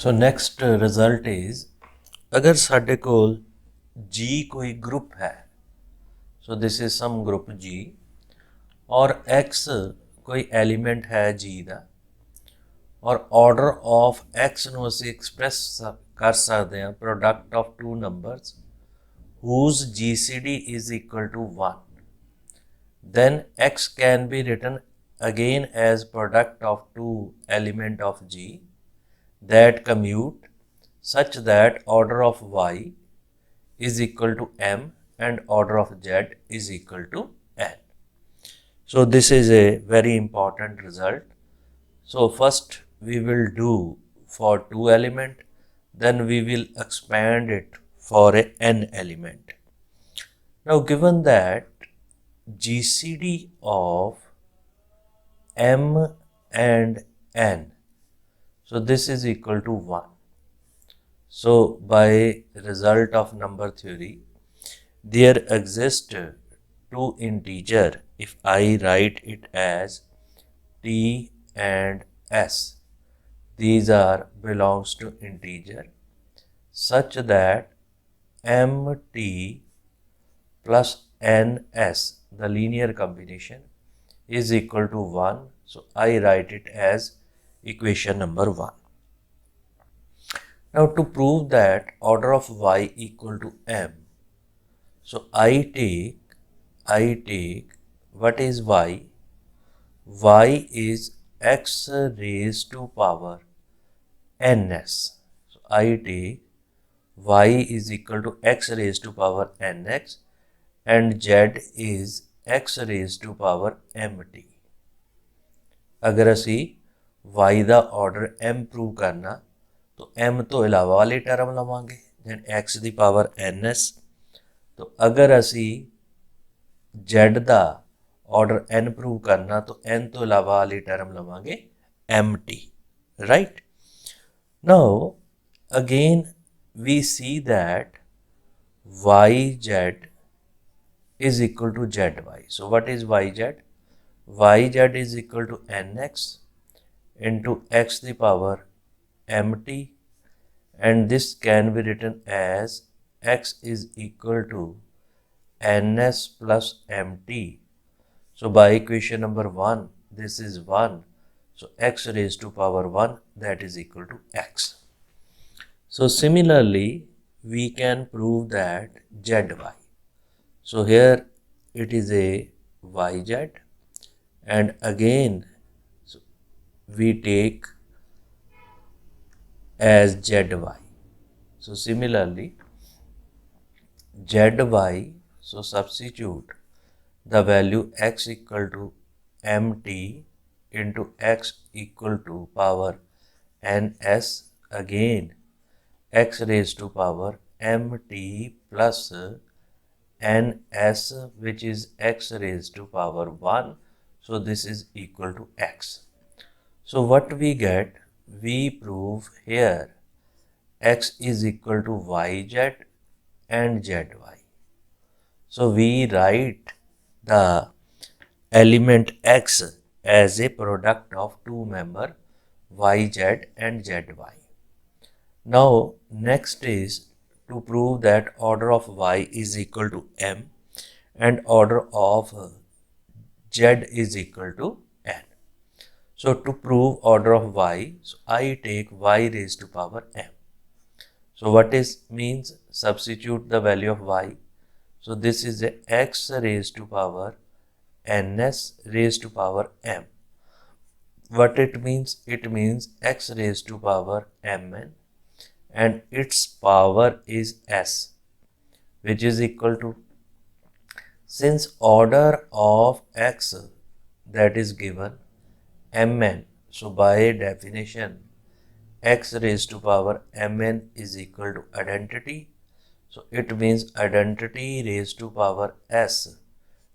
So next result is अगर साडे कोल G कोई ग्रुप है, so this is some group G और X कोई एलिमेंट है G का और ऑर्डर ऑफ X ਨੂੰ ਅਸੀਂ ਐਕਸਪ੍ਰੈਸ ਕਰ ਸਕਦੇ ਹਾਂ product of to numbers whose GCD is equal to 1, then X can be written again as product of two element of G that commute such that order of Y is equal to M and order of Z is equal to N. So this is a very important result. So first we will do for 2 element, then we will expand it for a n element. Now given that GCD of M and N, so this is equal to 1. So by result of number theory, there exist two integer if I write it as T and S. These are belongs to integer such that MT plus NS, the linear combination, is equal to 1. So I write it as equation number 1. Now to prove that order of Y equal to M, so I take what is Y? Y is X raised to power ns. So I take Y is equal to X raised to power nx and Z is X raised to power mt. अगर असी Y का order M prove करना तो M तो इलावा वाली term लवांगे then X की power ns. तो अगर असी Z का ऑर्डर N प्रूव करना तो N तो इलावा वाली term लवांगे mt, right? Now again we see that yz is equal to zy. So what is yz? Yz is equal to nx into x the power mt, and this can be written as x is equal to ns plus mt. So by equation number 1, this is 1. So x raised to power 1, that is equal to x. So similarly, we can prove that zy. So here it is a yz and again we take as zy. So similarly, zy, so substitute the value x equal to mt into x equal to power ns, again x raised to power mt plus ns, which is x raised to power 1. So this is equal to x. So what we get? We prove here x is equal to yz and zy. So we write the element x as a product of two member yz and zy. Now next is to prove that order of y is equal to m and order of z is equal to n. So to prove order of y, so I take y raised to power m. So what is means? Substitute the value of y. So this is a x raised to power ns raised to power m. What it means? It means x raised to power mn and its power is s, which is equal to, since order of x that is given mn, so by definition x raised to power mn is equal to identity. So it means identity raised to power s,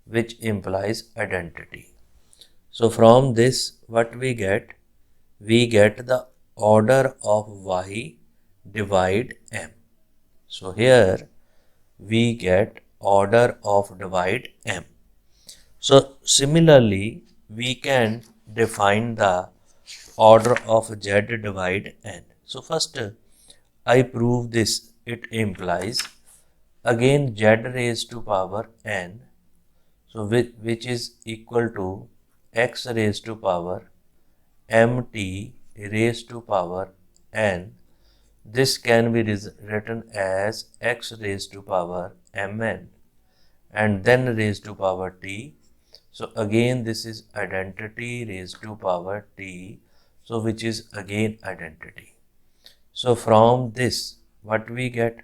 which implies identity. So from this what we get? We get the order of y divide m. So here we get order of divide m. So similarly we can define the order of z divide n. So first I prove this. It implies again z raised to power n, so which is equal to x raised to power mt raised to power n. This can be written as x raised to power mn and then raised to power t. So again this is identity raised to power t, so which is again identity. So from this what we get?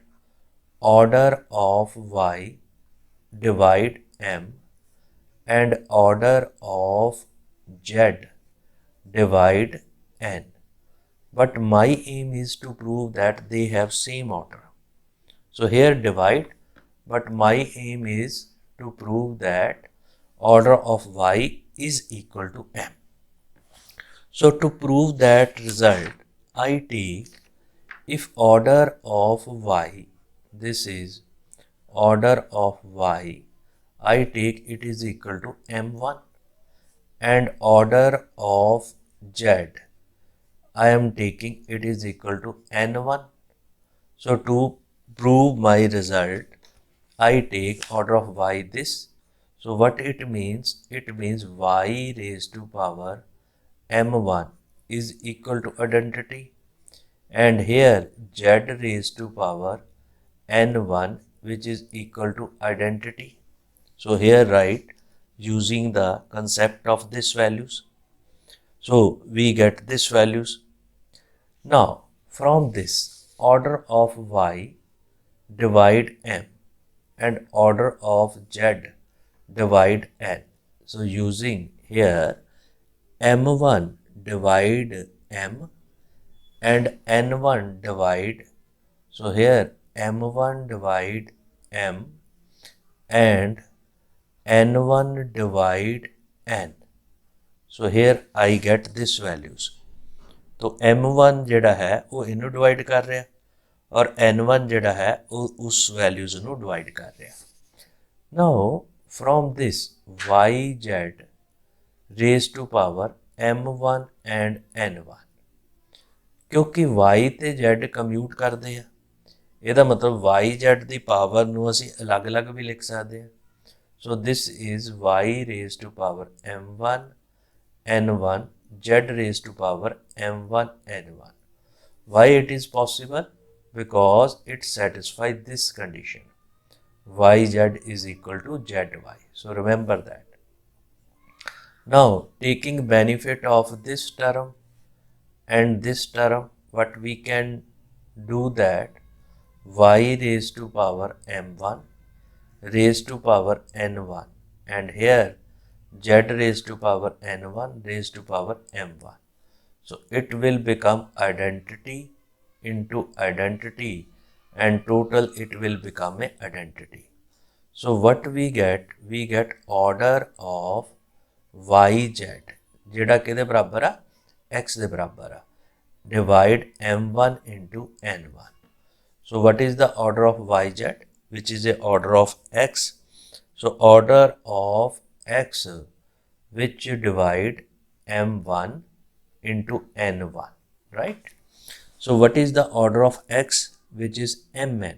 Order of y divide m and order of z divide n. But my aim is to prove that they have same order. So here divide, but my aim is to prove that order of y is equal to m. So to prove that result, I take if order of y, this is order of y, I take it is equal to m1 and order of z, I am taking it is equal to n1. So to prove my result, I take order of y this. So what it means? It means y raised to power m1 is equal to identity, and here z raised to power n1 which is equal to identity. So here write using the concept of this values. So we get this values. Now from this order of y divide m and order of z divide n. So using here m1 divide m and n1 divide. So here m1 divide m and n1 divide n. So here I get this values. तो m1 ਜਿਹੜਾ ਹੈ ਉਹ ਇਹਨੂੰ divide ਕਰ ਰਿਹਾ ਔਰ n1 ਜਿਹੜਾ ਹੈ ਉਹ ਉਸ ਵੈਲਿਊਜ਼ ਨੂੰ ਡਿਵਾਈਡ ਕਰ ਰਿਹਾ। Now from this yz raised to power m1 and n1, ਕਿਉਂਕਿ y ਤੇ z ਕੰਪਿਊਟ ਕਰਦੇ ਆ, ਇਹਦਾ ਮਤਲਬ yz ਦੀ ਪਾਵਰ ਨੂੰ ਅਸੀਂ ਅਲੱਗ-ਅਲੱਗ ਵੀ ਲਿਖ ਸਕਦੇ ਹਾਂ। So this is y raised to power m1 n1 z raised to power m1 n1. Why it is possible? Because it satisfies this condition. Yz is equal to zy. So remember that. Now taking benefit of this term and this term, what we can do that y raised to power m1 raised to power n1 and here z raised to power n1 raised to power m1. So it will become identity into identity and total it will become a identity. So what we get? We get order of yz ਜਿਹੜਾ ਕਿਹਦੇ ਬਰਾਬਰ ਆ? x ਦੇ ਬਰਾਬਰ ਆ, divide m1 into n1. So what is the order of yz, which is a order of x? So order of x which divide m1 into n1, right? So what is the order of x, which is mn?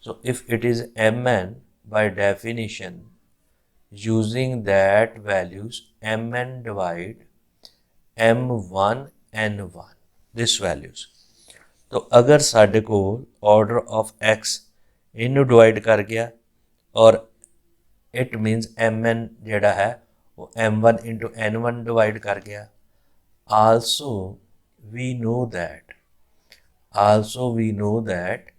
So if it is mn, by definition using that values mn divide m1 n1, this values. तो अगर साढ़े को order of x इनू divide कर गया और it means mn जेड़ा है वो m1 into n1 डिवाइड कर गया. Also we know that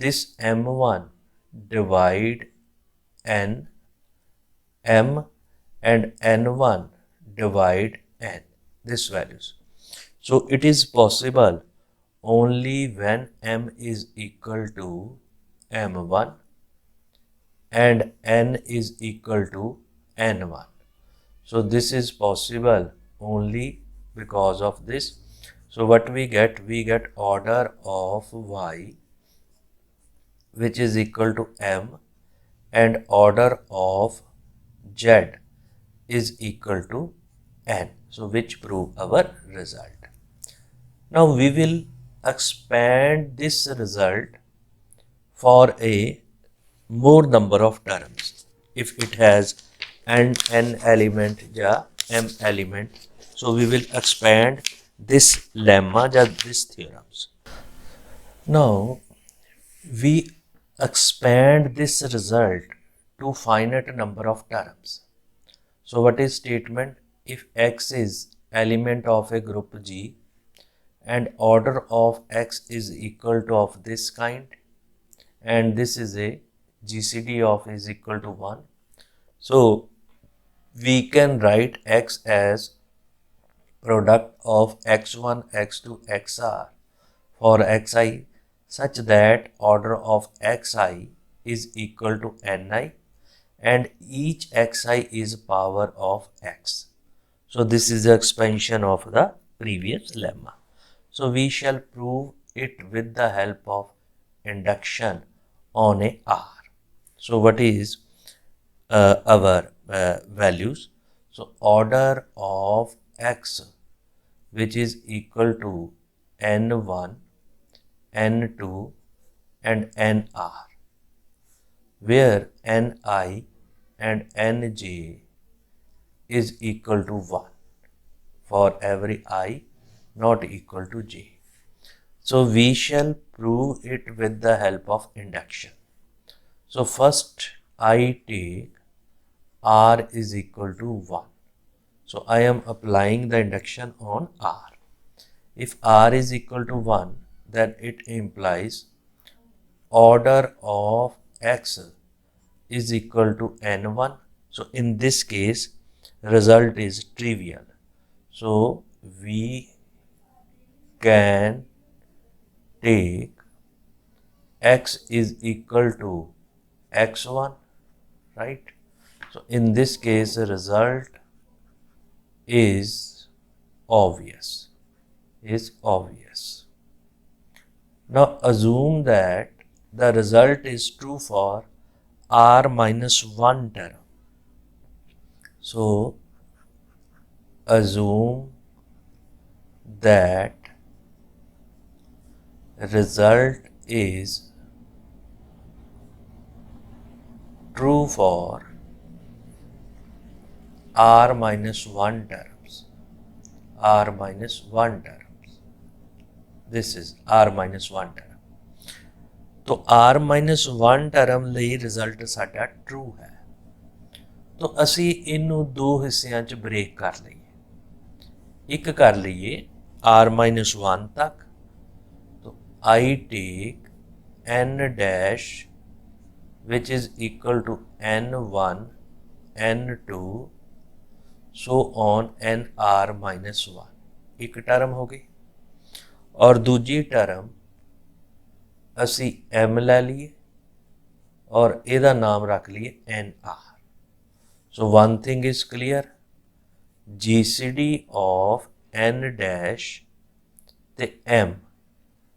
this m1 divide n, m and n1 divide n, this values. So it is possible only when m is equal to m1 and n is equal to n1. So this is possible only because of this. So what we get? We get order of y which is equal to m and order of z is equal to n. So which prove our result. Now we will expand this result for a more number of terms if it has n element या m element. So we will expand this lemma या this theorems. Now we expand this result to finite number of terms. So what is statement? If x is element of a group G and order of x is equal to of this kind, and this is a GCD of is equal to 1. So we can write x as product of x1, x2, xr for xi such that order of xi is equal to ni and each xi is power of x. So this is the expansion of the previous lemma. So we shall prove it with the help of induction on a R. So what is our values? So order of x which is equal to n1, n2 and nr, where ni and nj is equal to 1 for every I not equal to j. So we shall prove it with the help of induction. So first I take R is equal to 1. So I am applying the induction on R. If R is equal to 1, then it implies order of x is equal to n1. So in this case, result is trivial. So we can take x is equal to x1, right? So in this case, the result is obvious. Now assume that the result is true for r minus 1 term. So assume that result is true for r minus 1 terms. This is r minus 1 term. तो r minus 1 term ਲਈ result ਸਾਡਾ true है. तो ਅਸੀਂ ਇਹਨੂੰ ਦੋ ਹਿੱਸਿਆਂ 'ਚ break ਕਰ ਲਈਏ. ਇੱਕ ਕਰ ਲਈਏ r minus 1 ਤੱਕ. तो I take n dash which is equal to n1, n2 so on nr minus 1. एक टर्म हो गई और दूजी टर्म ਅਸੀਂ m ਲੈ ਲਈਏ और ਇਹਦਾ ਨਾਮ ਰੱਖ ਲਈਏ nr. So one thing is clear, GCD of n dash ਤੇ m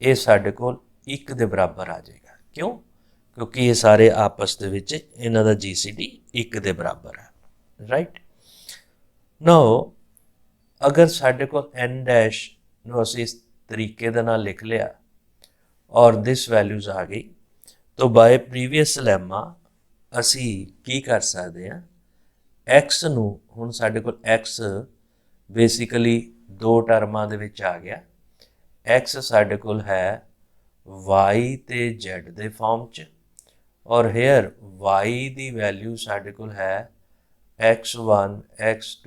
ਇਹ ਸਾਡੇ ਕੋਲ 1 ਦੇ ਬਰਾਬਰ ਆ ਜਾਏਗਾ. ਕਿਉਂ? ਕਿਉਂਕਿ ਇਹ ਸਾਰੇ ਆਪਸ ਦੇ ਵਿੱਚ ਇਹਨਾਂ ਦਾ GCD 1 ਦੇ ਬਰਾਬਰ ਹੈ, ਰਾਈਟ? ਨਾਓ ਅਗਰ ਸਾਡੇ ਕੋਲ n dash ਨੂੰ ਅਸੀਂ ਇਸ ਤਰੀਕੇ ਦੇ ਨਾਲ ਲਿਖ ਲਿਆ और दिस वैल्यूज आ गई, तो बाय प्रीवियस लैमा असी की कर सकते हैं, एक्स नू हुण साडे कोल एक्स बेसिकली दो टर्मां दे विच आ गया. एक्स साडे कोल है वाई ते जेड दे फॉर्म च और हेयर वाई दी वैल्यू साडे कोल है x1, x2,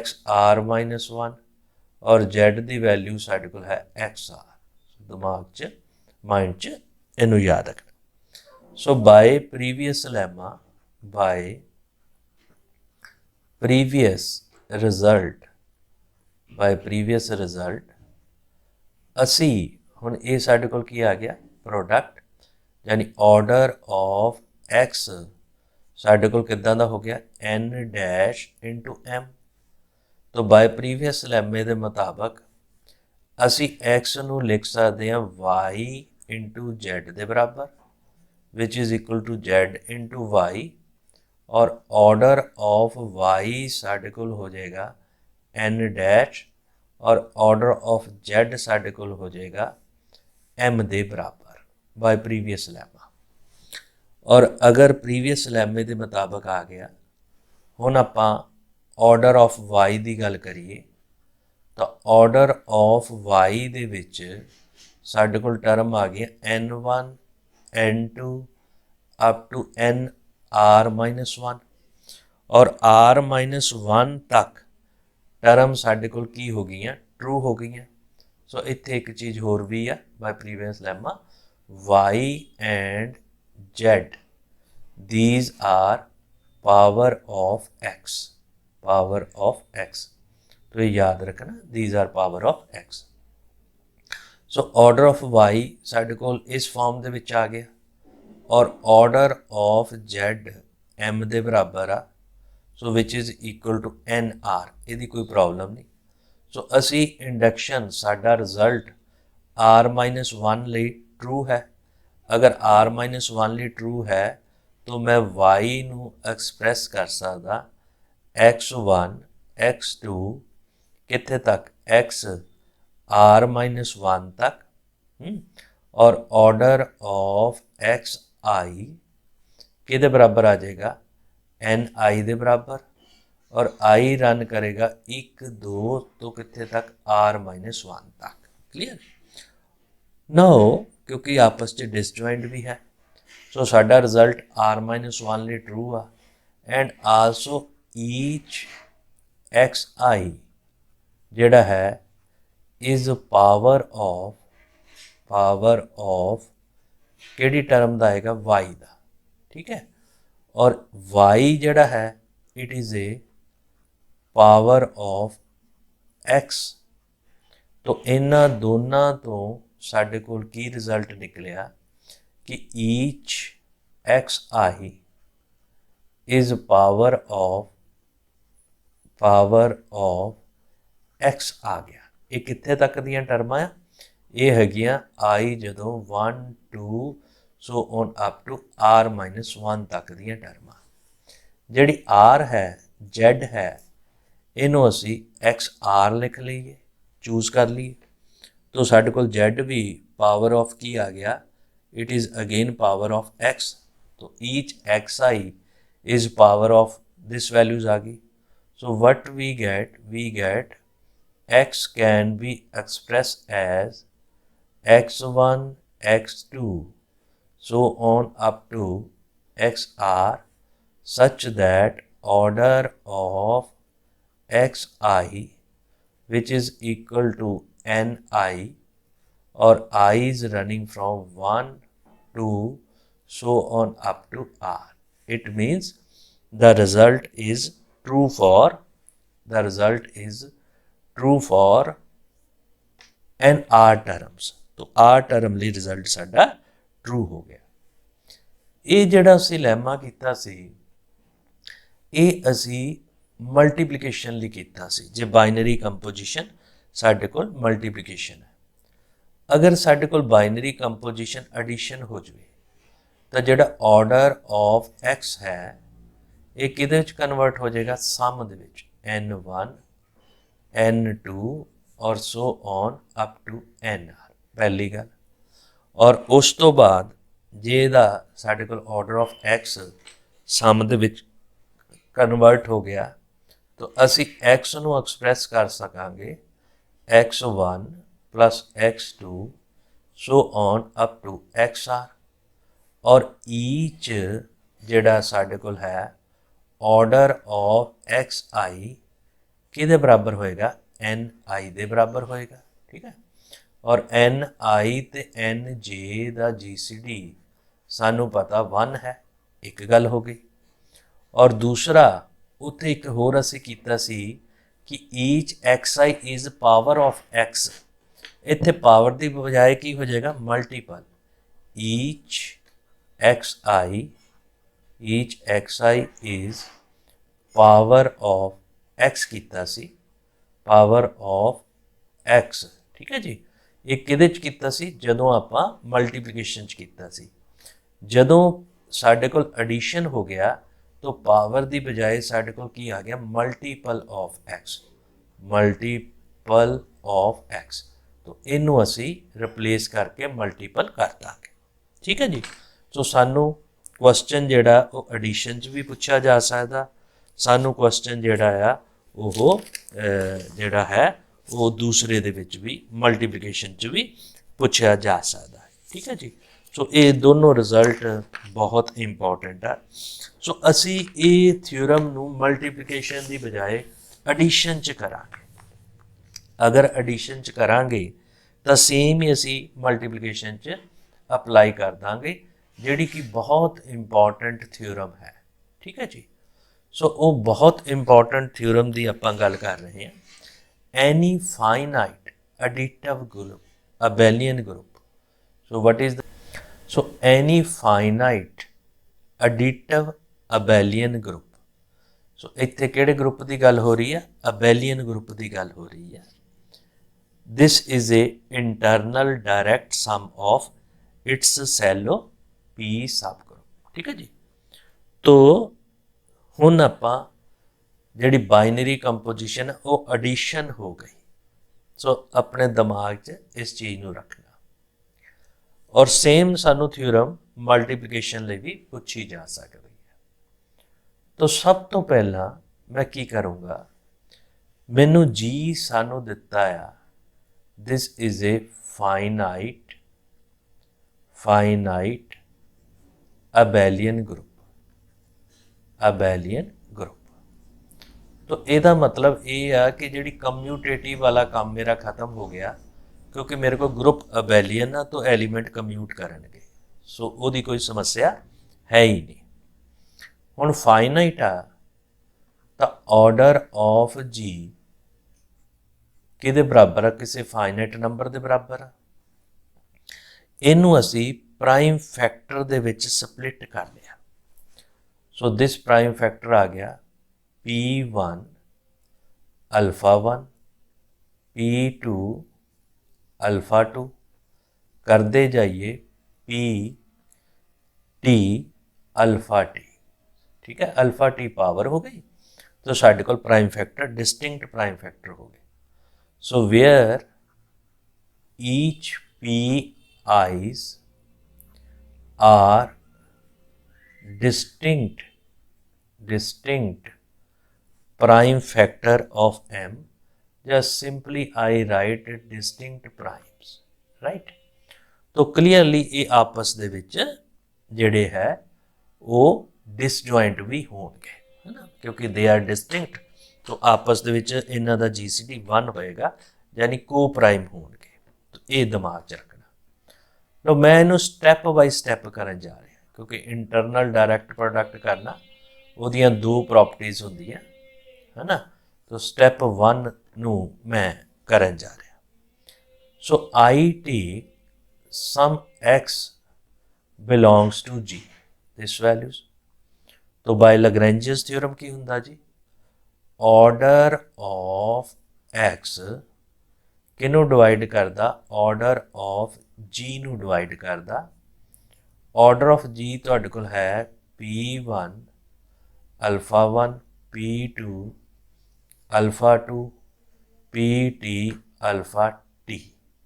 xr माइनस 1 और जेड दी वैल्यू साडे कोल है xr. दिमाग च माइंड च इनू याद रखना. So by previous lemma, by previous result असी हुण ये साडे कोल की आ गया प्रोडक्ट, यानी ऑर्डर ऑफ एक्स साडे कोल किदां दा हो गया n डैश इंटू m. तो बाय प्रीवियस लैमे दे मुताबक ਅਸੀਂ x ਨੂੰ ਲਿਖ ਸਕਦੇ ਹਾਂ y इंटू z ਦੇ ਬਰਾਬਰ which is equal to z into y और ऑर्डर ऑफ y साढ़े कोल हो जाएगा n डैश और ऑर्डर ऑफ जेड साढ़े कोल हो जाएगा एम दे बराबर बाय प्रीवियस लैमा। और अगर प्रीवियस लैमे के मुताबिक आ गया, हुण आपां ऑर्डर ऑफ वाई की गल करिए तो ऑर्डर ऑफ वाई दे विच साढ़े कोल टर्म आ गई N1 N2 up to N R-1 और R-1 तक टर्म साढ़े कोल की हो गई ट्रू हो गई। सो इत्थे एक चीज़ होर भी है by previous lemma, y and z these are power of x, power of x। तो ये याद रखना, these are power of x। So order of y साढ़े कोल इस फॉर्म दे विच आ गया और ऑर्डर ऑफ z m दे बराबर आ, so which is equal to NR। यदी कोई प्रॉब्लम नहीं। सो असी इंडक्शन साडा रिजल्ट R-1 लिए ट्रू है। अगर R-1 लिए ट्रू है तो मैं y नू एक्सप्रैस कर सकता x1 x2 कित्थे तक x R-1 तक, और ऑर्डर ऑफ xi किहदे बराबर आ जाएगा Ni दे बराबर, और आई रन करेगा 1 2 तो कितने तक R-1 तक। क्लियर नो, क्योंकि आपस में डिसजॉइंट भी है, सो साडा रिजल्ट R-1 लिए ट्रू आ एंड आल्सो ईच xi जेड़ा है इज पावर ऑफ केड़ी टर्म दा आएगा y दा। ठीक है, और y जेड़ा है it is a power of x। तो इन्हां दोनों तो साढ़े कोल की रिजल्ट निकलिया कि each xi is power of x आ गया। ये कित्थे तक दियां टर्मां आ, ये हैगियां आई जदों 1 2 सो ऑन अप टू R-1 तक दियां टर्मां। जिहड़ी R है Z है इनू असी XR लिख लीए, चूज कर लीए, तो साढ़े कोल Z भी पावर ऑफ की आ गया, it is again power of X। तो each xi is power of this values आ गई। So what we get x can be express as x1 x2 so on up to xr such that order of xi which is equal to ni, or I is running from 1 to so on up to r. It means the result is true for n r terms। तो r term ਲਈ result साडा true हो गया। ये ਜਿਹੜਾ ਅਸੀਂ ਲੈਮਾ ਕੀਤਾ ਸੀ ਇਹ ਅਸੀਂ ਮਲਟੀਪਲੀਕੇਸ਼ਨ ਲਈ ਕੀਤਾ ਸੀ। ਜੇ ਬਾਈਨਰੀ ਕੰਪੋਜੀਸ਼ਨ ਸਾਡੇ ਕੋਲ ਮਲਟੀਪਲੀਕੇਸ਼ਨ ਹੈ, ਅਗਰ ਸਾਡੇ ਕੋਲ ਬਾਈਨਰੀ ਕੰਪੋਜੀਸ਼ਨ ਐਡੀਸ਼ਨ ਹੋ ਜਾਵੇ ਤਾਂ ਜਿਹੜਾ ਆਰਡਰ ਆਫ x ਹੈ ਇਹ ਕਿਹਦੇ ਵਿੱਚ ਕਨਵਰਟ ਹੋ ਜਾਏਗਾ, ਸਮ ਦੇ ਵਿੱਚ n1 n2 और so on up to NR पहली गल। और उस तो बाद जे दा साडे कोल ऑर्डर ऑफ x सम दे विच कन्वर्ट हो गया तो असी x नू एक्सप्रैस कर सकांगे x1 plus x2 so on up to XR। और ईच जेड़ा साडे कोल है ऑर्डर ऑफ xi किहदे बराबर होएगा, NI दे बराबर होएगा। ठीक है, और NI ते NJ दा GCD सानू पता 1 है, एक गल हो गई। और दूसरा उत्थे एक होर असी कीता सी कि each xi is power of x, इत्थे पावर दी बजाय की हो जाएगा multiple, each xi is power of x कीता सी, पावर ऑफ x। ठीक है जी, ये किहदे च कीता सी, जदों आपां मल्टीप्लीकेशन च कीता सी। जदों साडे कोल एडिशन हो गया तो पावर दी बजाय साडे कोल की आ गया multiple of x, multiple multiple of x. तो इनू असी रिप्लेस करके मल्टीपल कर देंगे। ठीक है जी। सो सानू क्वेश्चन जिहड़ा वो एडिशन च भी पूछा जा सकदा, सानू क्वेश्चन जिहड़ा आ वो जिहड़ा है वो दूसरे दे विच भी मल्टीप्लिकेशन च भी पूछा जा सकदा है। ठीक है जी। सो ये दोनों रिजल्ट बहुत इंपॉर्टेंट है। सो असी ये थ्योरम नू मल्टीप्लिकेशन की बजाय एडिशन च करांगे। अगर एडिशन च करांगे तो सेम ही असी मल्टीप्लिकेशन च अप्लाई कर देंगे, जिहड़ी कि बहुत इंपॉर्टेंट थ्योरम है। ठीक है जी। सो वो बहुत इंपॉर्टेंट थ्योरम की आपां गल कर रहे हैं। Any finite additive group abelian group. So what is the so any finite additive abelian group. So इत्थे किहड़े ग्रुप की गल हो रही है? अबेलियन ग्रुप की गल हो रही है। This is a internal direct sum of its Cello P subgroup. ठीक है जी। तो हुण आपां जिहड़ी बाइनरी कंपोजिशन है वो एडिशन हो गई। सो अपने दिमाग च इस चीज़ नूं रखना। और सेम सानू थ्योरम मल्टीप्लिकेशन लिए भी पूछी जा सकती है। तो सब तो पहला मैं की करूँगा, मैनू जी सानू दिता आ, this is a finite abelian group. Abelian group तो ਇਹਦਾ मतलब ये आ कि जी कम्यूटेटिव वाला काम मेरा खत्म हो गया, क्योंकि मेरे को ग्रुप अबेलियन आ तो एलीमेंट कम्यूट करेंगे। सो ਉਹਦੀ कोई समस्या है ही नहीं। हुण फाइनाइट आ तो ऑर्डर ऑफ जी किहदे बराबर आ? किसी फाइनाइट नंबर के बराबर आ। इनू असी प्राइम फैक्टर दे विच स्प्लिट कर लिया। सो दिस प्राइम फैक्टर आ गया P1 अल्फा 1, P2 अल्फा 2, करते जाइए P T अल्फा T। ठीक है, अल्फा T पावर हो गई तो साढ़े कोल prime factor distinct prime factor हो गए। So where each P I's are distinct prime factor of m, just simply I write distinct primes, right? तो क्लीयरली ये आपस दे विच जिहड़े है वो डिसजॉइंट भी होणगे, है ना, क्योंकि दे आर डिस्टिंक्ट। तो आपस दे विच इन्हां दा GCD 1 होएगा, यानी को प्राइम होणगे। तो ये दिमाग च रखना। तो मैं इनू स्टैप बाई स्टैप करन जा रहा, क्योंकि इंटरनल डायरैक्ट प्रोडक्ट करना उहदियां दो प्रॉपर्टीज़ होंदियां, है ना। तो स्टैप 1 नू मैं करन जा रहा। So I take some x belongs to g this values. तो बाय लैग्रैंजियस थ्योरम की हुंदा जी? ऑर्डर ऑफ x किनू डिवाइड करदा? ऑर्डर ऑफ g नू डिवाइड करदा। ऑर्डर ऑफ g तुहाडे कोल है P1 alpha 1, P2 alpha 2, PT alpha T।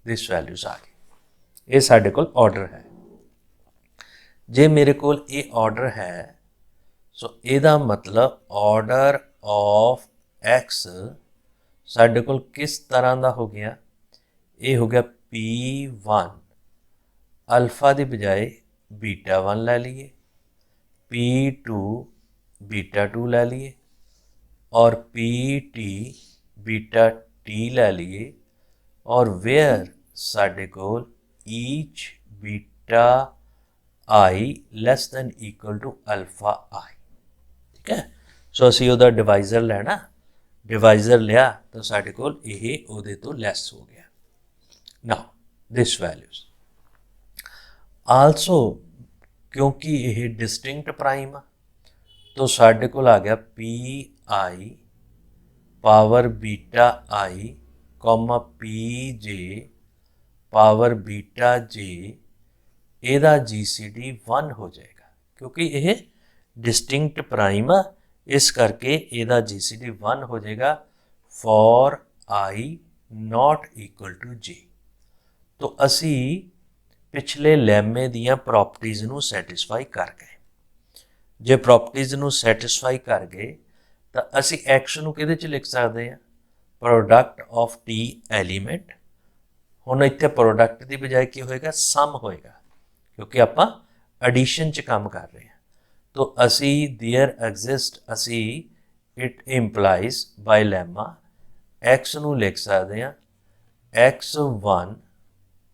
This values आ गई। ये साढ़े कोल ऑर्डर है। जे मेरे कोल ये ऑर्डर है, सो ਇਹਦਾ मतलब ऑर्डर ऑफ x साढ़े कोल किस तरह का हो गया? ये हो गया P1 अल्फा की बजाय बीटा 1 ले लीए, P2 बीटा 2 ले लीए और PT बीटा T ले लीए। और वेयर साढ़े कोल each beta i less than equal to alpha i. ठीक है। सो असी उहदा डिवाइजर लेना, डिवाइजर लिया तो साढ़े कोल ये उहदे तो लैस हो गया। नाउ दिस वैल्यूज आल्सो, क्योंकि ये डिस्टिंक्ट प्राइम आ तो साढ़े कोल आ गया PI power beta i comma PJ power beta J। ਇਹਦਾ GCD 1 हो जाएगा, क्योंकि यह डिस्टिंक्ट प्राइम आ, इस करके ਇਹਦਾ GCD 1 हो जाएगा for I not equal to g. तो असी पिछले लैमे दियां प्रॉपर्टीज़ नूं सैटिस्फाई कर गए। जे प्रॉपर्टीज़ नूं सैटिस्फाई कर गए तो असी एक्स नूं किहदे च लिख सकते हैं, प्रोडक्ट ऑफ टी एलीमेंट। हुण इत्थे प्रोडक्ट की बजाय की होएगा, सम होएगा, क्योंकि आपां एडिशन च काम कर रहे हैं। तो असी देयर एग्जिस्ट, असी it implies by lemma x नूं लिख सकते हैं x1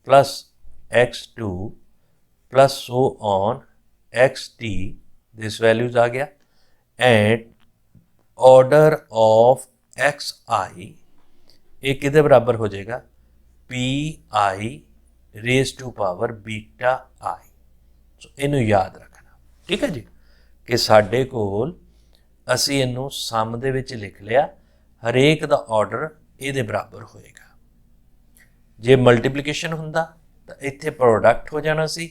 plus x2 plus so on xt, this values आ गया, एंड ऑर्डर ऑफ xi ये किहदे बराबर हो जाएगा, p i raise to power beta i. So इनू याद रखना, ठीक है जी, कि साडे कोल असी इनू सम दे विच लिख लिया, हरेक दा ऑर्डर इहदे बराबर होएगा। जे मल्टीप्लीकेशन हुंदा तो इत्थे प्रोडक्ट हो जाना सी,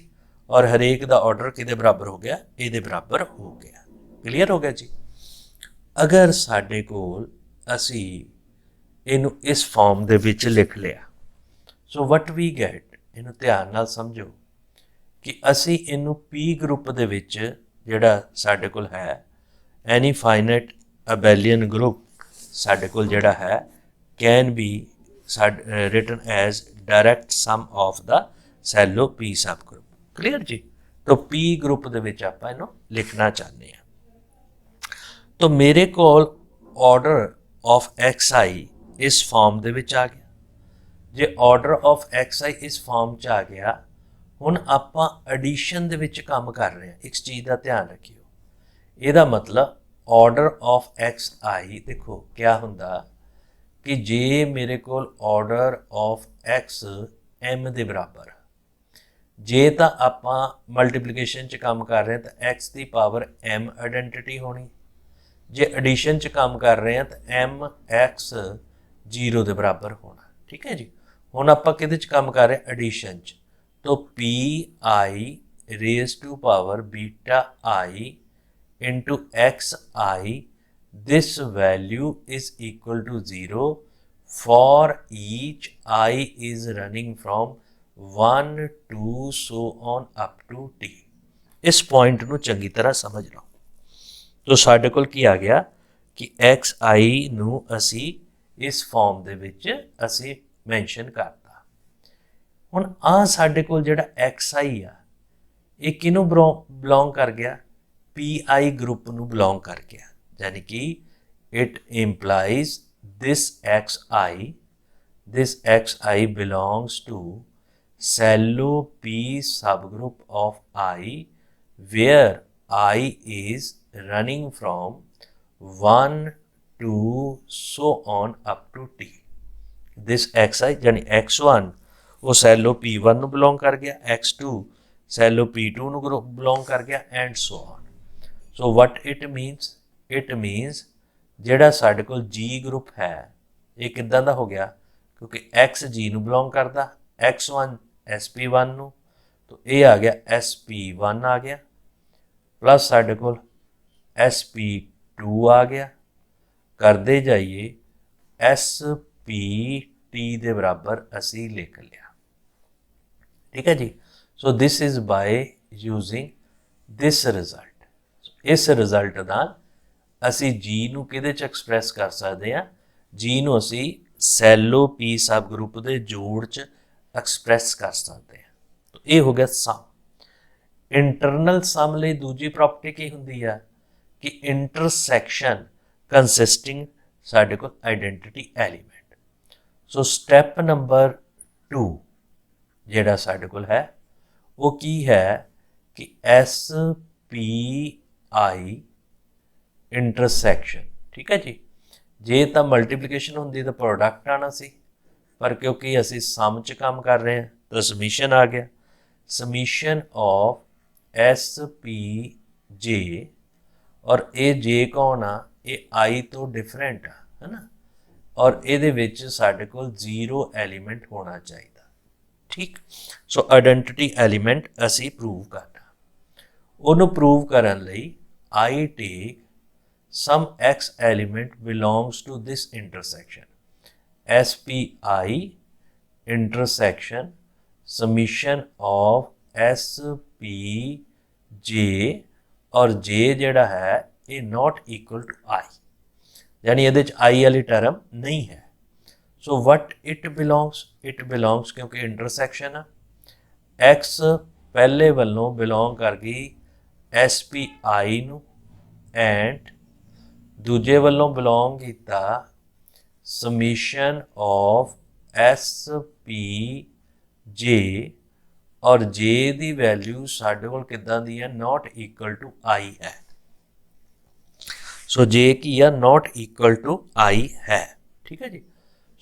और हरेक दा ऑर्डर किहदे बराबर हो गया, इहदे बराबर हो गया। क्लीयर हो गया जी। अगर साडे कोल असी इनू इस फॉर्म दे विच लिख लिया, सो वट वी गैट, इनू ध्यान नाल समझो कि असी इनू पी ग्रुप दे विच जिहड़ा साडे कोल है एनी फाइनाइट अबेलियन ग्रुप साडे कोल जिहड़ा है can be written as direct sum of the Sylow P subgroup. Clear जी। तो पी ग्रुप दे विच आपां इनू लिखना चाहते हैं। तो मेरे कोल ऑर्डर ऑफ एक्स आई इस फॉर्म दे विच आ गया। जे ऑर्डर ऑफ एक्स आई इस फॉर्म च आ गया, हुण आपां एडिशन दे विच काम कर रहे हैं। एक चीज़ का ध्यान रखियो, ਇਹਦਾ मतलब ऑर्डर ऑफ एक्स आई, देखो क्या हुंदा कि जे मेरे कोल ऑर्डर ऑफ एक्स एम दे बराबर, जे तो आपां मल्टीप्लीकेशन च काम कर रहे हैं तो एक्स की पावर एम आइडेंटिटी होनी, जे एडिशन च काम कर रहे हैं तो एम एक्स जीरो के बराबर होना। ठीक है जी। हुण आपां किहदे च काम कर रहे हैं, एडिशन च, तो p i raise to power beta i into xi, this value is equal to 0 for each I is running from 1 2 so on up to t। इस पॉइंट ਨੂੰ ਚੰਗੀ ਤਰ੍ਹਾਂ ਸਮਝ ਲਓ। तो ਸਾਡੇ ਕੋਲ ਕੀ ਆ ਗਿਆ ਕਿ xi ਨੂੰ ਅਸੀਂ ਇਸ ਫਾਰਮ ਦੇ ਵਿੱਚ ਅਸੀਂ ਮੈਂਸ਼ਨ ਕਰਤਾ। ਹੁਣ ਆ ਸਾਡੇ ਕੋਲ ਜਿਹੜਾ xi ਆ ਇਹ ਕਿਹਨੂੰ ਬਿਲੋਂਗ ਕਰ ਗਿਆ, पी आई ग्रुप ਨੂੰ बिलोंग कर गया, यानी कि it implies this xi belongs to shallow p subgroup of I where I is running from 1 to so on up to t। this xi यानी x1 वो shallow p1 ਨੂੰ belong कर गया, x2 shallow p2 ਨੂੰ belong कर गया, and so on। So what it मीनस ਜਿਹੜਾ ਸਾਡੇ ਕੋਲ जी ग्रुप है ये किदां दा हो गया, क्योंकि एक्स जी ਨੂੰ बिलोंग करता, x1 sp1 ਨੂੰ, तो ये आ गया sp1 आ गया, प्लस ਸਾਡੇ ਕੋਲ sp2 आ गया, करते जाइए spt ਦੇ बराबर असी लिख लिया। ठीक है जी। So this is by using this result. इस रिजल्ट नाल असी जी नूं किहदे च एक्सप्रैस कर सकते हैं, जी नूं असी सैलो पी सब ग्रुप के जोड़ च एक्सप्रैस कर सकते हैं। तो ये हो गया सम। इंटरनल सम लई दूजी प्रॉपर्टी की हुंदी है कि इंटरसैक्शन कंसिस्टिंग साडे कोल आइडेंटिटी एलीमेंट। सो स्टैप नंबर 2 जिहड़ा साडे कोल है वो की है कि एस पी आई इंटरसैक्शन। ठीक है जी। जे तो मल्टीप्लीकेशन होंगी तो प्रोडक्ट आना सी, पर क्योंकि असी सम च काम कर रहे हैं तो समीशन आ गया। समीशन ऑफ एस पी जे, और ये जे कौन आ, ये आई तो डिफरेंट है ना, और ये साडे कोल 0 एलीमेंट होना चाहिए। ठीक। सो आइडेंटिटी एलीमेंट असी प्रूव करना, ਉਹਨੂੰ प्रूव ਕਰਨ ਲਈ I take some x element belongs to this intersection SPI intersection summation of SPJ और J जिहड़ा है ये नॉट इक्वल टू I, यानी ये I वाली टर्म नहीं है। सो वट इट बिलोंग्स क्योंकि इंटरसैक्शन है, X पहले वालों बिलोंग कर गई SPI नू एंड दूजे वालों बिलोंग किया समीशन ऑफ SPJ और J की वैल्यू साडे कोल किदां दी है, नॉट इक्वल टू I है। सो J की है नॉट इक्वल टू I है, ठीक है जी।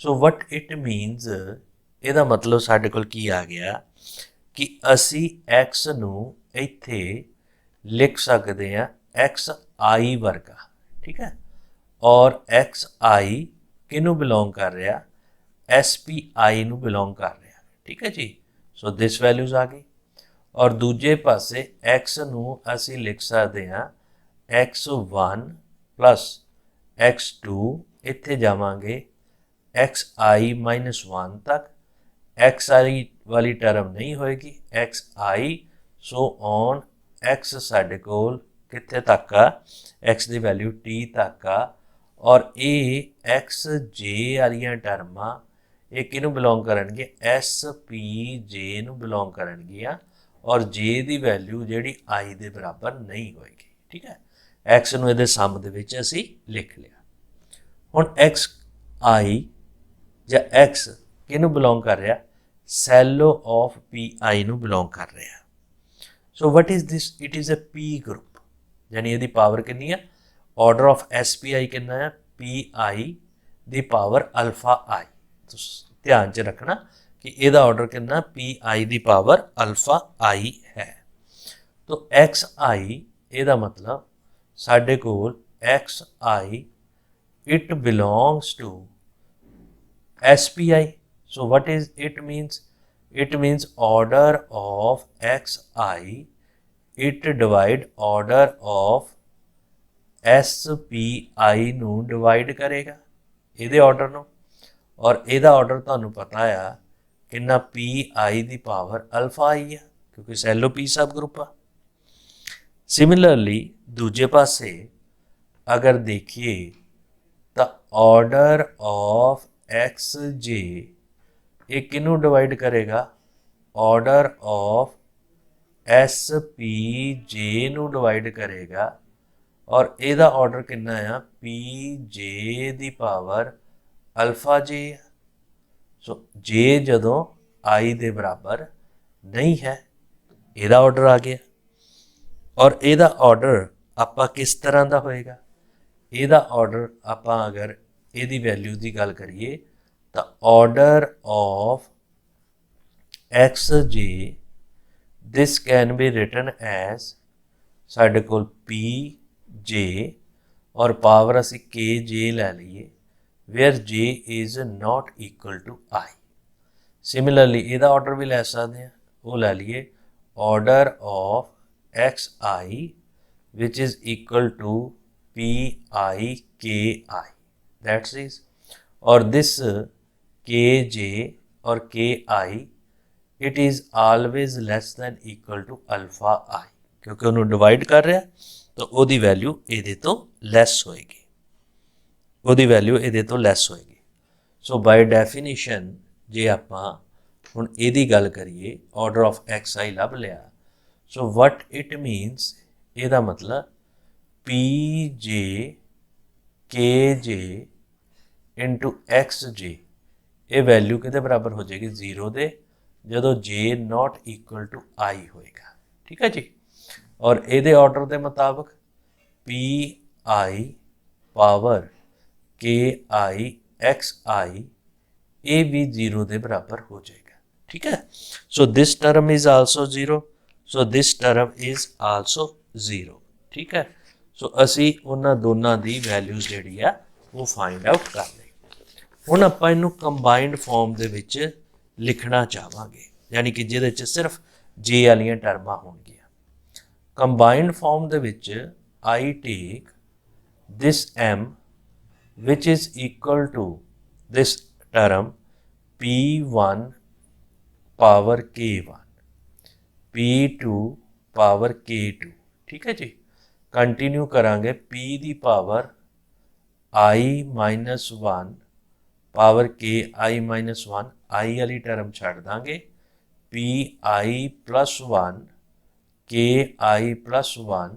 सो वट इट मीनस, ਇਹਦਾ मतलब साडे कोल की आ गया कि असी X नू इत्थे लिख सकते हैं XI वर्गा, ठीक है, और XI किनू बिलोंग कर रहा, SPI नू बिलोंग कर रहा, ठीक है जी। सो दिस वैल्यूज आ गई और दूजे पासे X नू असी लिख सकते हैं X1 प्लस X2, इत्थे जावांगे XI-1 तक, XI वाली टर्म नहीं होएगी XI, सो ऑन X साडे कोल कित्थे तक आ, X की वैल्यू T तक आ, और ये XJ वाली टर्मां ये किनू बिलोंग करनगे, SPJ नू बिलोंग करनगियां और J की वैल्यू जिहड़ी I दे बराबर नहीं होएगी, ठीक है। X नू इहदे सम दे विच असीं लिख लिया। हुण XI ਜਾਂ X किनू बिलोंग कर रहा, सैलो ऑफ PI नू बिलोंग कर रहा। So what is this, it is a P group, यानी यदि पावर कितनी है, ऑर्डर ऑफ SPI कितना है, PI the power alpha I। तो ध्यान च रखना कि ਇਹਦਾ ऑर्डर कितना, PI the power alpha I है। तो XI ਇਹਦਾ मतलब साडे कोल XI it belongs to SPI. So what is it means? It means order of XI, it divide order of SPI नू डिवाइड करेगा ਇਹਦੇ ऑर्डर नू, और ਇਹਦਾ ऑर्डर ਤੁਹਾਨੂੰ पता आ कितना, PI the power alpha I है क्योंकि सैलो P सब ग्रुप आ। सिमिलरली दूजे पासे अगर देखिए तो ऑर्डर ऑफ XJ ये किनू डिवाइड करेगा, ऑर्डर ऑफ SPJ नू डिवाइड करेगा, और ਇਹਦਾ ऑर्डर कितना आ, PJ दी पावर अल्फा J। सो J जदों I दे बराबर नहीं है, ਇਹਦਾ ऑर्डर आ गया, और ਇਹਦਾ ऑर्डर आपां किस तरह का होएगा, ਇਹਦਾ ऑर्डर आपां अगर ਇਹਦੀ वैल्यू की गल करिए तो order of XJ this can be written as साडे कोल PJ और पावर असी KJ लै लीए, where J is not equal to I। Similarly ਇਹਦਾ ऑर्डर भी लै सकते हैं, वो लै लीए order of XI which is equal to PI KI, that's is, और दिस KJ और KI it is always less than equal to alpha I, क्योंकि उन्होंने डिवाइड कर रहा तो वो वैल्यू ये तो लैस होएगी, वो वैल्यू ये तो लैस होएगी। सो बाय डेफिनेशन जे आपां हुण इहदी गल करिए ऑर्डर ऑफ XI लभ लिया, सो वट इट मीनस, ਇਹਦਾ मतलब PJ KJ इंटू XJ ये वैल्यू किहदे बराबर हो जाएगी, 0 दे, जदों J not equal to I होएगा, ठीक है जी। और ये ऑर्डर के मुताबिक PI पावर KI XI ये भी 0 के बराबर हो जाएगा, ठीक है। So this term is also 0, so this term is also 0, ठीक है। सो असी उन्होंने दोनों की वैल्यूज जी वो फाइंड आउट कर ली। हुण आपां इहनूं कंबाइंड फॉर्म दे विच लिखना चाहांगे, यानी कि जिहदे च सिर्फ J वालियां टर्मां होणगियां। कंबाइंड फॉर्म दे विच I take this M which is equal to this term P1 power K1, P2 power K2, ठीक है जी। कंटिन्यू करांगे P दी power I-1 power Ki-1, I वाली टर्म छड्ड दांगे, Pi+1 Ki+1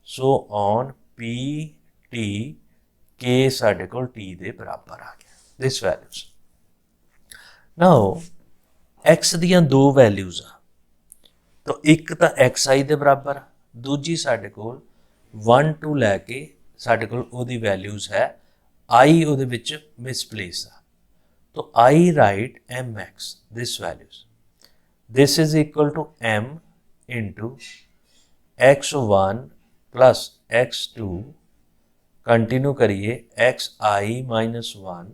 so on Pt K साडे कोल T दे बराबर आ गया। दिस वैल्यूज नाउ x दियां दो वैल्यूज आ, तो एक तो xi दे बराबर आ, दूजी साडे कोल 1 to लैके साडे कोल ओदी वैल्यूज है I ओदे विच मिसप्लेस आ, तो I right mx this values, this is equal to m into x1 plus x2 continue करिए xi-1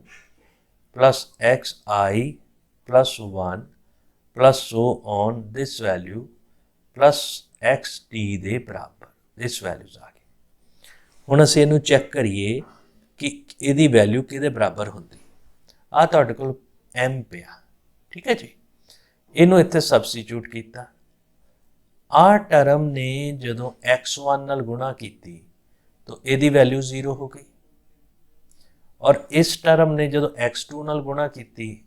plus xi+1 plus so on this value plus xt दे बराबर, दिस वैल्यूज आ गई। हुण असीं इहनूं चैक करिए कि इहदी वैल्यू किहदे बराबर हुंदी। आ तुहाडे कोल m पिया, ठीक है जी। इहनूं इत्थे सबस्टिट्यूट कीता, आ टर्म ने जदों x1 नाल गुणा कीती तो इहदी वैल्यू 0 हो गई, और इस टर्म ने जदों x2 नाल गुणा कीती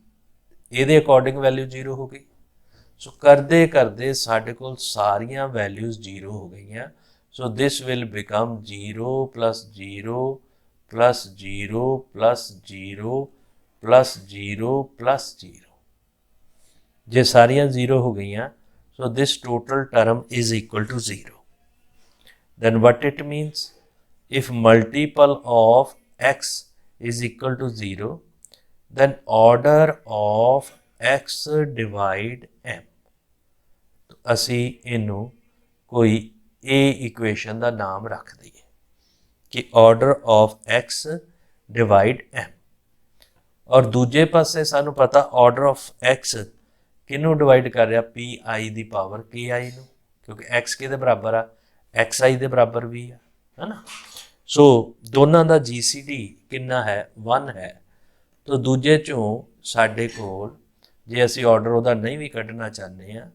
इहदे अकॉर्डिंग वैल्यू 0 हो गई। सो करदे करदे साडे कोल सारियां वैल्यूज 0 हो गई। So this will become 0 plus 0 plus 0 plus 0 plus 0 plus 0। जे सारियां 0 हो गई, so this total term is equal to 0। Then what it means, if multiple of x is equal to 0, then order of x divide m। तो असी इनू कोई a equation का नाम रख दईए कि order of x divide m, और दूजे पासे सानू पता ऑर्डर ऑफ x किनू डिवाइड कर रहा pi दी पावर ki नू, क्योंकि x किहदे बराबर आ, xi दे बराबर भी है ना। सो दोनों का GCD कितना है, 1 है। तो दूजे चों साडे कोल जे असी ऑर्डर उहदा नहीं भी कढ़ना चाहते हैं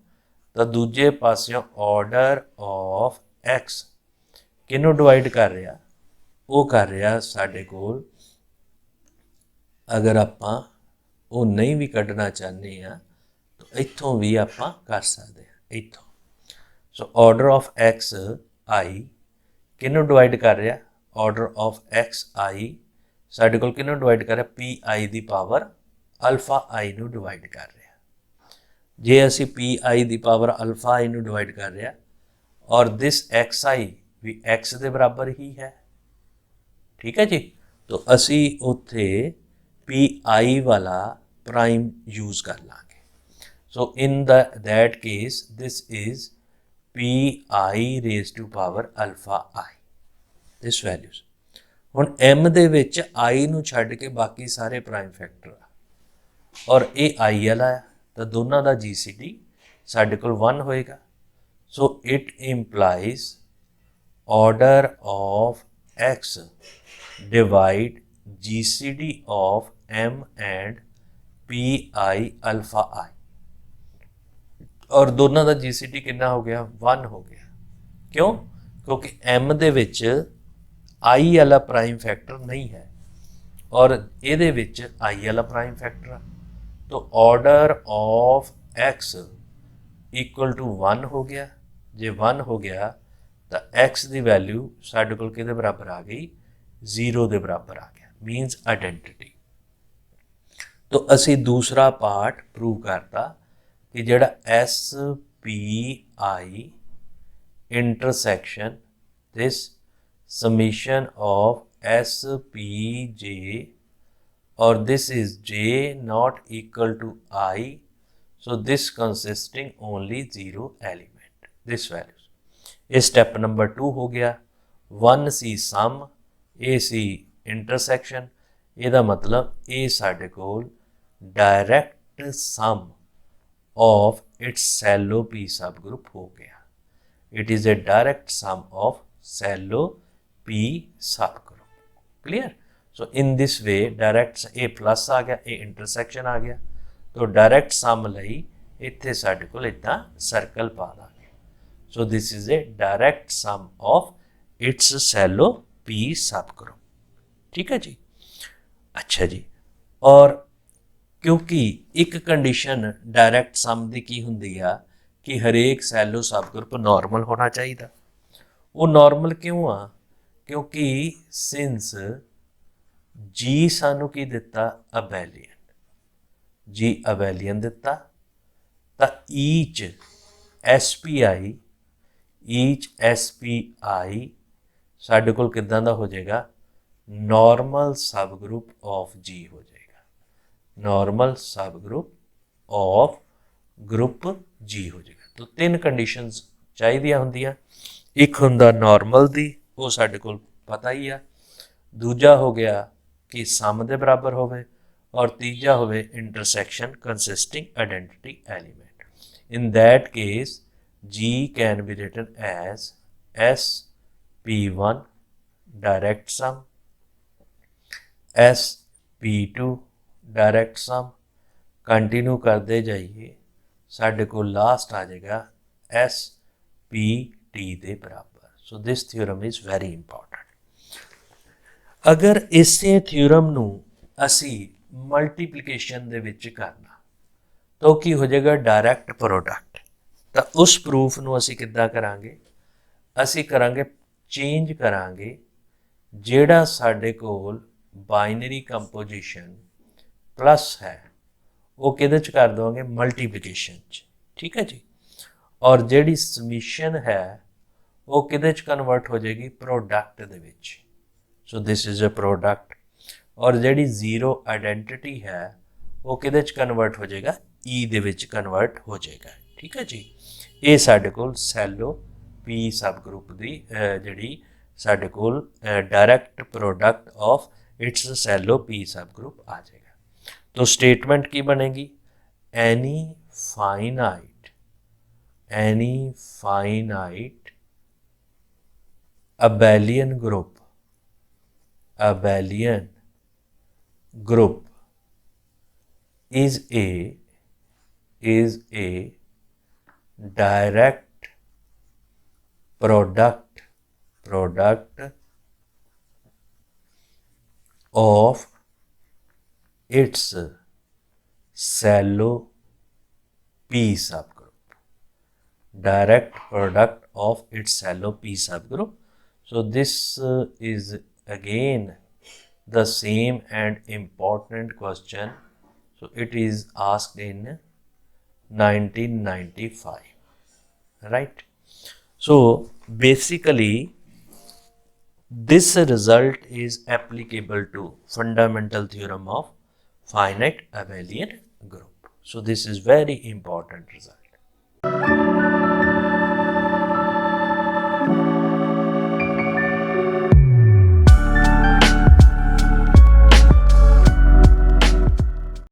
तो दूजे पासियों ऑर्डर ऑफ x किनू डिवाइड कर रहा, वो कर रहा साडे कोल, अगर आपां वो नहीं भी कढ़ना चाहते हैं तो इत्थों भी आपां कर सकते हैं, इत्थों। So order of x i किनू डिवाइड कर रहा, ऑर्डर ऑफ एक्स आई साडे कोल किनू डिवाइड कर रहा, पी आई दी पावर अल्फा आई नू डिवाइड कर रहा। जे असी पी आई दी पावर अल्फा आई नू डिवाइड कर रहा, और दिस एक्स आई भी एक्स दे बराबर ही है, ठीक है जी। तो असी उत्थे पी आई वाला प्राइम यूज कर लांगे। So in that case this is p i raise to power alpha i, this values. हुण m दे विच i नूं छड्ड के बाकी सारे प्राइम फैक्टर आ, और ये i वाला है, तो दोनों का GCD साडे कोल 1 होएगा। So it implies order of x divide GCD of m and pi alpha i, और दोनों का GCD कितना हो गया, 1 हो गया। क्यों, क्योंकि m दे विच आई वाला प्राइम फैक्टर नहीं है और ये विच आई वाला प्राइम फैक्टर है, तो order of x equal to 1 हो गया। जे 1 हो गया तो एक्स की वैल्यू साडे कोल किहदे बराबर आ गई, 0 के बराबर आ गया, मीनस आइडेंटिटी। तो असी दूसरा पार्ट प्रूव करता कि जिहड़ा S P I intersection this summation of SPJ, or this is J not equal to I, so this consisting only 0 element, this values। ये step number 2 हो गया। 1 सी sum, A सी intersection, ਇਹਦਾ मतलब ਇਹ ਸਾਡੇ ਕੋਲ direct sum of its shallow P subgroup हो गया। It is a direct sum of shallow P subgroup, clear। So in this way direct a plus आ गया, ए इंटरसैक्शन आ गया, तो डायरैक्ट सम लई इत्थे साडे कोल इदां सर्कल पा दांगे। So this is a direct sum of its Cello P subgroup. ठीक है जी। अच्छा जी, और क्योंकि एक कंडीशन डायरैक्ट सम की की हुंदी आ कि हरेक सैलो सब ग्रुप नॉर्मल होना चाहिए। वो नॉर्मल क्यों आ? क्योंकि सिंस जी सानू की दिता अबेलियन, जी अबेलियन दिता, तो ईच एस पी आई साडे कोल किदां दा हो जाएगा? नॉर्मल सब ग्रुप ऑफ जी हो जाएगा, नॉर्मल सब ग्रुप ऑफ ग्रुप जी हो जाएगा। तो तीन कंडीशनस चाहिए होंदियां, एक हुंदा नॉर्मल दी, वो साडे कोल पता ही आ, दूजा हो गया कि सम दे बराबर होवे, और तीजा होवे intersection consisting identity element. In that case G can be written as S P one direct sum, S P two direct sum, continue करते जाइए साडे को लास्ट आ जाएगा एस पी टी दे बराबर। So this theorem is very important. अगर इसे theorem नू असी मल्टीप्लीकेशन दे विच करना तो की हो जाएगा? Direct product. तो उस प्रूफ नू असी किद्दां करांगे? असी करांगे चेंज करांगे जेड़ा साडे कोल बाइनरी कंपोजिशन प्लस है वो किहदे च कर देवांगे? मल्टीप्लीकेशन च। ठीक है जी। और जिहड़ी समीशन है वो किहदे च कन्वर्ट हो जाएगी? Product they which. So this is a product. और जिहड़ी जीरो आइडेंटिटी है वो किहदे च कन्वर्ट हो जाएगा? ई दे विच कन्वर्ट हो जाएगा। ठीक है जी। ये साडे कोल सैलो पी सब ग्रुप दी जिहड़ी साडे कोल direct product of its Cello P subgroup आ जाएगा। तो स्टेटमेंट की बनेगी? Any finite abelian group is a direct product of its shallow p subgroup, direct product of its shallow p subgroup. So this is again the same and important question. So it is asked in 1995, right? So basically this result is applicable to fundamental theorem of finite abelian group. So this is very important result.